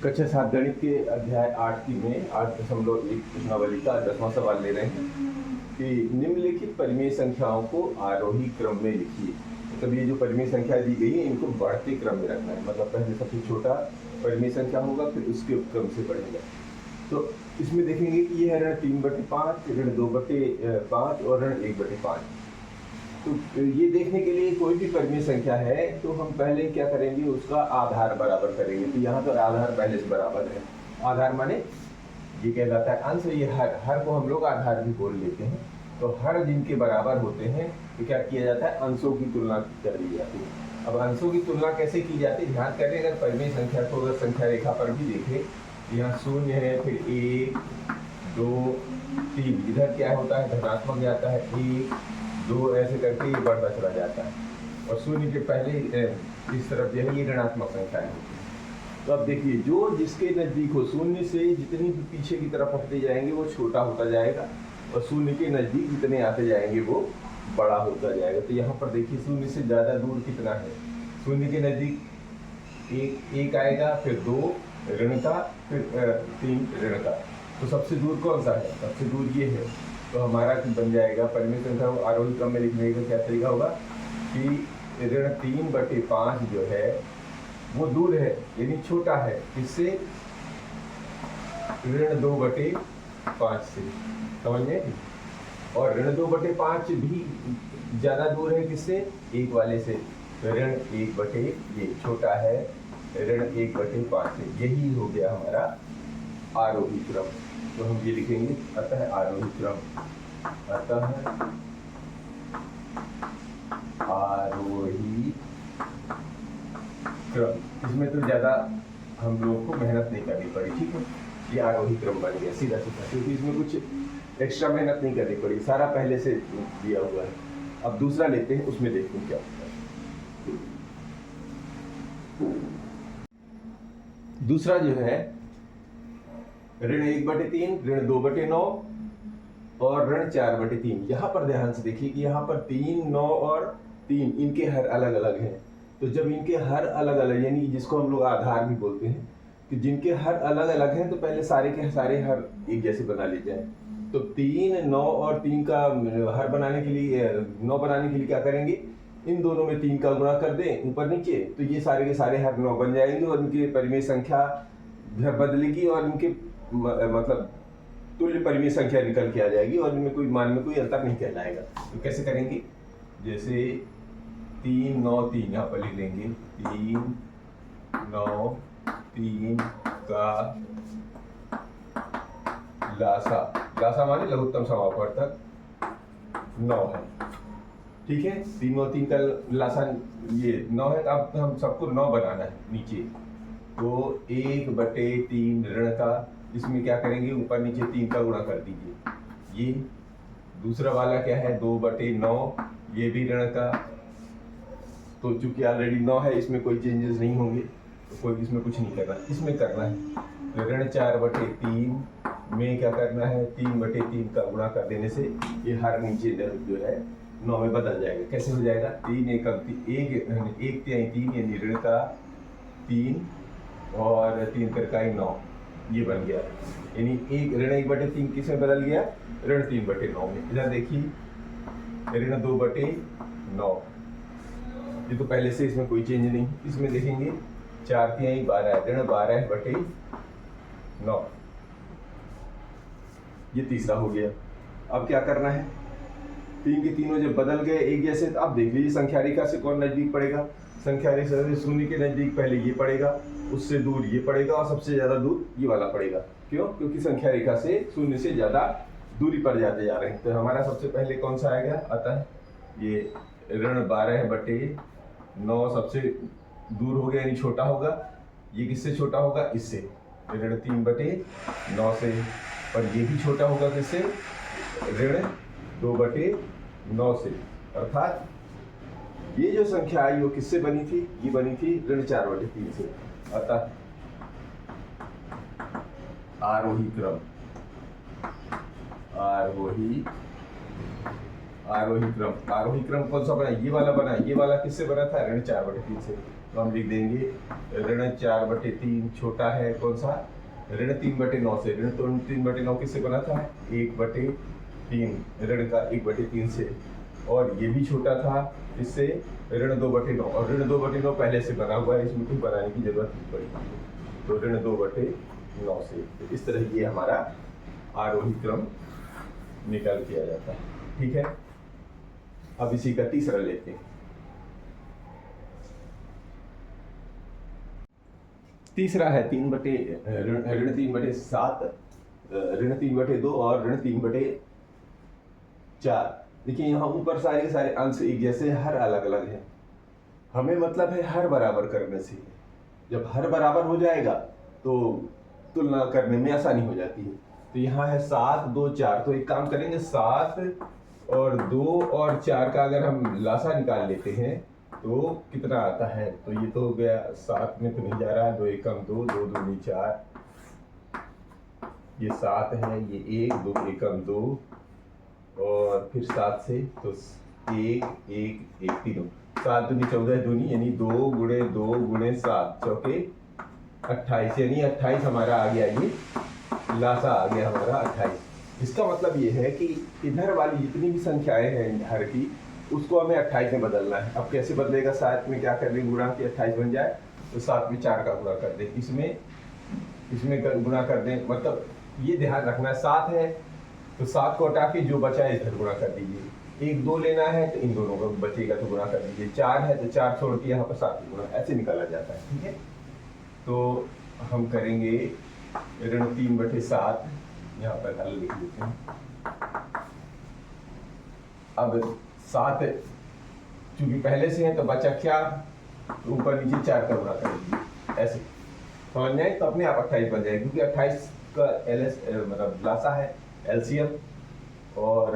कक्षा 7 गणित के अध्याय 8 की में 8.1 प्रश्नावली का 10वां सवाल ले रहे हैं कि निम्नलिखित परिमेय संख्याओं को आरोही क्रम में लिखिए। मतलब ये जो परिमेय संख्या दी गई है इनको बढ़ते क्रम में रखना है। मतलब पहले सबसे छोटा परिमेय संख्या होगा, फिर उसके क्रम से बढ़ेगा। तो इसमें देखेंगे कि ये है ऋण 3/5, ऋण 2/5 और ऋण 1/5। तो ये देखने के लिए कोई भी परिमेय संख्या है तो हम पहले क्या करेंगे, उसका आधार बराबर करेंगे। तो यहाँ तो आधार पहले से बराबर है। आधार माने ये कहलाता है अंश। ये हर को हम लोग आधार भी बोल लेते हैं। तो हर जिनके बराबर होते हैं तो क्या किया जाता है, अंशों की तुलना कर ली जाती है। अब अंशों की तुलना कैसे की जाती है, ध्यान करें। अगर परिमेय संख्या को अगर संख्या रेखा पर भी देखें, यहाँ 0 है, फिर 1 2 3, इधर क्या होता है, धनात्मक जाता है 1 2, ऐसे करके ये बढ़ता चला जाता है। और 0 के पहले इस तरफ जो है ये ऋणात्मक संख्या है। तो अब देखिए, जो जिसके नज़दीक हो, 0 से जितनी भी पीछे की तरफ हटते जाएंगे वो छोटा होता जाएगा, और 0 के नज़दीक जितने आते जाएंगे वो बड़ा होता जाएगा। तो यहाँ पर देखिए 0 से ज़्यादा दूर कितना है, 0 के नज़दीक 1 आएगा, फिर 2 ऋण का, फिर 3 ऋण का। तो सबसे दूर कौन सा है, सबसे दूर ये है। तो हमारा बन जाएगा परिमेय संख्या को आरोही क्रम में लिखने का क्या तरीका होगा कि ऋण 3/5 जो है वो दूर है, यानी छोटा है, इससे ऋण 2/5 से, समझ में। और ऋण 2/5 भी ज्यादा दूर है, किससे, 1 वाले से। तो ऋण 1/, ये छोटा है ऋण 1/5 से। यही हो गया हमारा आरोही क्रम। तो हम ये लिखेंगे, अतः आरोही क्रम, अतः आरोही क्रम। इसमें तो ज़्यादा हम लोगों को मेहनत नहीं करनी पड़ी, ठीक है। ये आरोही क्रम बन गया सीधा सीधा, क्योंकि इसमें कुछ एक्स्ट्रा मेहनत नहीं करनी पड़ी, सारा पहले से दिया हुआ है। अब दूसरा लेते हैं, उसमें देखते हैं क्या होता है। दूसरा जो है ऋण 1/3, ऋण 2/9 और ऋण 4/3। यहाँ पर ध्यान से देखिए कि यहाँ पर 3, 9 और 3 इनके हर अलग अलग हैं। तो जब इनके हर अलग अलग, यानी जिसको हम लोग आधार भी बोलते हैं, कि जिनके हर अलग अलग हैं तो पहले सारे के सारे हर एक जैसे बना लेते हैं। तो 3, 9 और 3 का हर बनाने के लिए, 9 बनाने के लिए क्या करेंगे, इन दोनों में 3 का गुणा कर दें ऊपर नीचे, तो ये सारे के सारे हर 9 बन जाएंगे और इनकी परिमेय संख्या बदलेगी और इनके मतलब तुल्य परिमेय संख्या निकल के आ जाएगी और इनमें कोई मान में कोई अंतर नहीं कहलाएगा। तो कैसे करेंगे, जैसे 3, 9, 3 यहाँ पर लिख लेंगे। 3, 9, 3 का लासा, लासा माने लघुत्तम समापवर्तक 9 है, ठीक है। 3, 9, 3 का लासा ये 9 है। अब हम सबको 9 बनाना है नीचे। तो 1/3 ऋण का, इसमें क्या करेंगे, ऊपर नीचे 3 का गुणा कर दीजिए। ये दूसरा वाला क्या है, 2/9, ये भी ऋण का। तो चूंकि ऑलरेडी 9 है, इसमें कोई चेंजेस नहीं होंगे, तो कोई इसमें कुछ नहीं करना, इसमें करना है। तो ऋण 4/3 में क्या करना है, 3/3 का गुणा कर देने से ये हर नीचे जो है 9 में बदल जाएगा। कैसे हो जाएगा, 3 1 3 यानी ऋण का 3 और 3 का 9, ये बन गया। यानी ऋण 1/3 किस में बदल गया, ऋण 3/9 में। इधर देखिए ऋण 2/9, ये तो पहले से इसमें कोई चेंज नहीं। इसमें देखेंगे 4 3 12, ऋण 12/9, ये तीसरा हो गया। अब क्या करना है, 3 के तीनों जब बदल गए एक जैसे, तो अब देख लीजिए संख्या रेखा से कौन नजदीक पड़ेगा। संख्या रेखा से 0 के नजदीक पहले ये पड़ेगा, उससे दूर ये पड़ेगा और सबसे ज्यादा दूर ये वाला पड़ेगा। क्यों, क्योंकि संख्या रेखा से 0 से ज्यादा दूरी पर जाते जा रहे हैं। तो हमारा सबसे पहले कौन सा आएगा, अतः ये ऋण 12/9 सबसे दूर हो गया, यानी छोटा होगा। ये किससे छोटा होगा, इससे, ऋण 3/9 से। और ये भी छोटा होगा किससे, ऋण 2/9 से। अर्थात ये जो संख्या आई वो किससे बनी थी, ये बनी थी ऋण 4/3 से। अतः आरोही क्रम, आरोही क्रम कौन सा बना, ये वाला बना। ये वाला किससे बना था, ऋण 4/3 से। तो हम लिख देंगे ऋण 4/3 छोटा है कौन सा, ऋण 3/9 से। ऋण 3/9 किससे बना था, 1/3, ऋण का 1/3 से। और ये भी छोटा था इससे, ऋण 2/9, और ऋण 2/9 पहले से बना हुआ है, इसमें कुछ बनाने की जरूरत नहीं पड़ी। तो ऋण 2/9 से। तो इस तरह ये हमारा आरोही क्रम निकाल किया जाता है। ठीक है, अब इसी का तीसरा लेते हैं। तीसरा है ऋण 3/7, ऋण 3/2 और ऋण 3/4। देखिए यहाँ ऊपर सारे के सारे अंश एक जैसे, हर अलग अलग है। हमें मतलब है हर बराबर करने से। जब हर बराबर हो जाएगा तो तुलना करने में आसानी हो जाती है। तो यहाँ है 7, 2, 4। तो एक काम करेंगे, 7 और 2 और 4 का अगर हम लासा निकाल लेते हैं तो कितना आता है। तो ये तो हो गया, 7 में तो नहीं जा रहा है, 2 एकम 2, 2 दूनी 4, ये 7 है, ये 1, 2 एकम 2, और फिर 7 से तो 1, 1, 1, 3, 7 दूनी 14 दूनी, यानी 2 गुणे 2 गुणे 7 चौके 28, यानी 28 हमारा आ गया, ये लासा आ गया हमारा 28। इसका मतलब ये है कि इधर वाली जितनी भी संख्याएं हैं हर की, उसको हमें 28 में बदलना है। अब कैसे बदलेगा, 7 में क्या कर दें गुणा कि 28 बन जाए, तो 7 में 4 का गुणा कर दें, इसमें गुणा कर दें। मतलब ये ध्यान रखना है, 7 है तो 7 को हटा के जो बचा है इधर गुणा कर दीजिए। 1, 2 लेना है तो इन दोनों का बचेगा तो गुणा कर दीजिए। 4 है तो 4 छोड़ के यहाँ पर 7 गुणा, ऐसे निकाला जाता है। ठीक है, तो हम करेंगे ऋण 3/7, यहाँ पर हल लिख लेते हैं। अब 7 चूंकि पहले से है तो बचा क्या, तो ऊपर नीचे 4 का गुणा करेंगे, ऐसे समझ में आए तो अपने आप 28 बन जाएगा, क्योंकि 28 का मतलब लासा है एलसीएम। और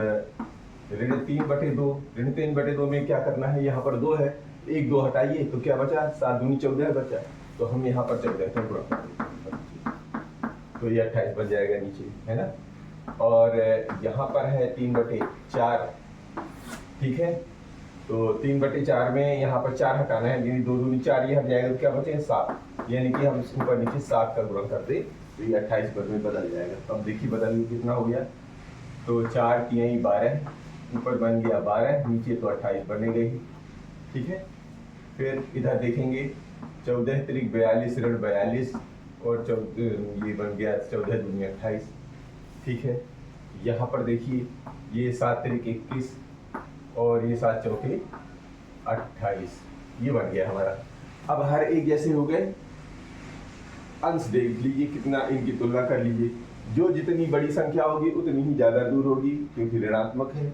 ऋण 3/2, ऋण 3/2 में क्या करना है, यहाँ पर 2 है, 1, 2 हटाइए तो क्या बचा, 7 दूनी 14 बचा, तो हम यहाँ पर 14 का गुणा करेंगे, तो ये 28 बन जाएगा नीचे, है ना। और यहाँ पर है 3/4, ठीक है। तो 3/4 में यहाँ पर 4 हटाना है, यानी 2 दूनी 4, ये हट जाएगा तो क्या बचेगा 7, यानी कि हम इसके ऊपर नीचे 7 का गुणा कर दे तो ये 28 पर में बदल जाएगा। तो अब देखिए बदल कितना हो गया, तो 4 की यहीं 12, ऊपर बन गया 12, नीचे तो 28 बनेगा ही। ठीक है, फिर इधर देखेंगे 14 त्रिक 42, ऋण 42, और ये बन गया 14 दूनी 28। ठीक है, यहाँ पर देखिए ये 7 त्रिक 21 और ये 7 चौके 28, ये बन गया हमारा। अब हर एक जैसे हो गए, अंश देख लीजिए कितना, इनकी तुलना कर लीजिए। जो जितनी बड़ी संख्या होगी उतनी ही ज़्यादा दूर होगी, क्योंकि ऋणात्मक है,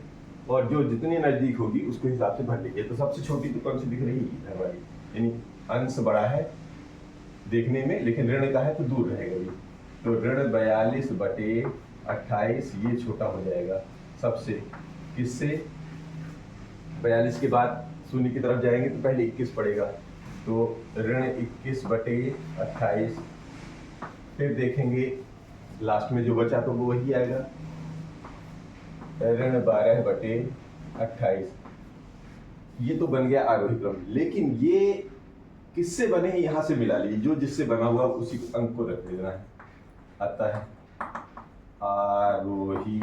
और जो जितनी नज़दीक होगी उसके हिसाब से भर लीजिए। तो सबसे छोटी तो कौन सी दिख रही है हमारी, यानी अंश बड़ा है देखने में, लेकिन ऋण का है तो दूर रहेगा ये। तो ऋण 42/28 ये छोटा हो जाएगा सबसे, किससे, 42 के बाद शून्य की तरफ जाएंगे तो पहले 21 पड़ेगा, तो ऋण 21/28। फिर देखेंगे लास्ट में जो बचा तो वो वही आएगा, ऋण 12/28। ये तो बन गया आरोही क्रम, लेकिन ये किससे बने हैं यहाँ से मिला लीजिए, जो जिससे बना हुआ उसी अंक को रख देना है। आता है आरोही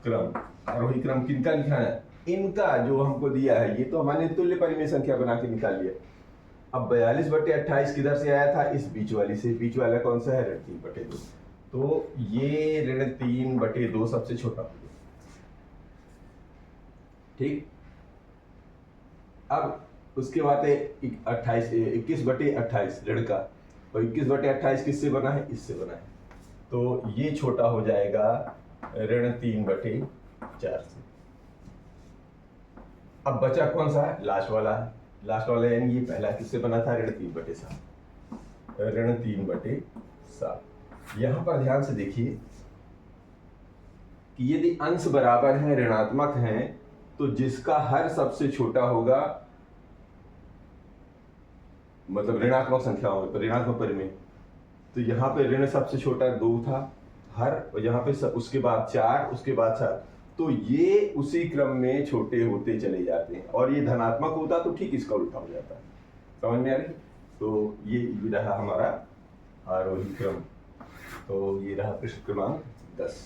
क्रम। आरोही क्रम किनका लिखा है, इनका जो हमको दिया है, ये तो हमारे तुल्य परिमेय संख्या बना के निकाल लिया। अब 42/28 किधर से आया था, इस बीच वाली से। बीच वाला कौन सा है, ऋण 3/2। तो ये ऋण 3/2 सबसे छोटा हो गया। ठीक, अब उसके बाद है 21/28 ऋण का, और 21/28 किससे बना है, इससे बना है, तो ये छोटा हो जाएगा ऋण 3/4 से। अब बचा कौन सा है, लास्ट वाला है। लास्ट वाला यानी ये पहला किससे बना था, ऋण 3/7, ऋण 3/7। यहां पर ध्यान से देखिए कि यदि अंश बराबर है, ऋणात्मक हैं, तो जिसका हर सबसे छोटा होगा, मतलब ऋणात्मक संख्याओं में, ऋणात्मक परिमेय, तो यहाँ पे ऋण सबसे छोटा 2 था हर, और यहाँ पे उसके बाद 4, उसके बाद 7, तो ये उसी क्रम में छोटे होते चले जाते हैं, और ये धनात्मक होता तो ठीक इसका उल्टा हो जाता। समझ में आ रही? तो ये रहा हमारा आरोही क्रम। तो ये रहा प्रश्न क्रमांक 10।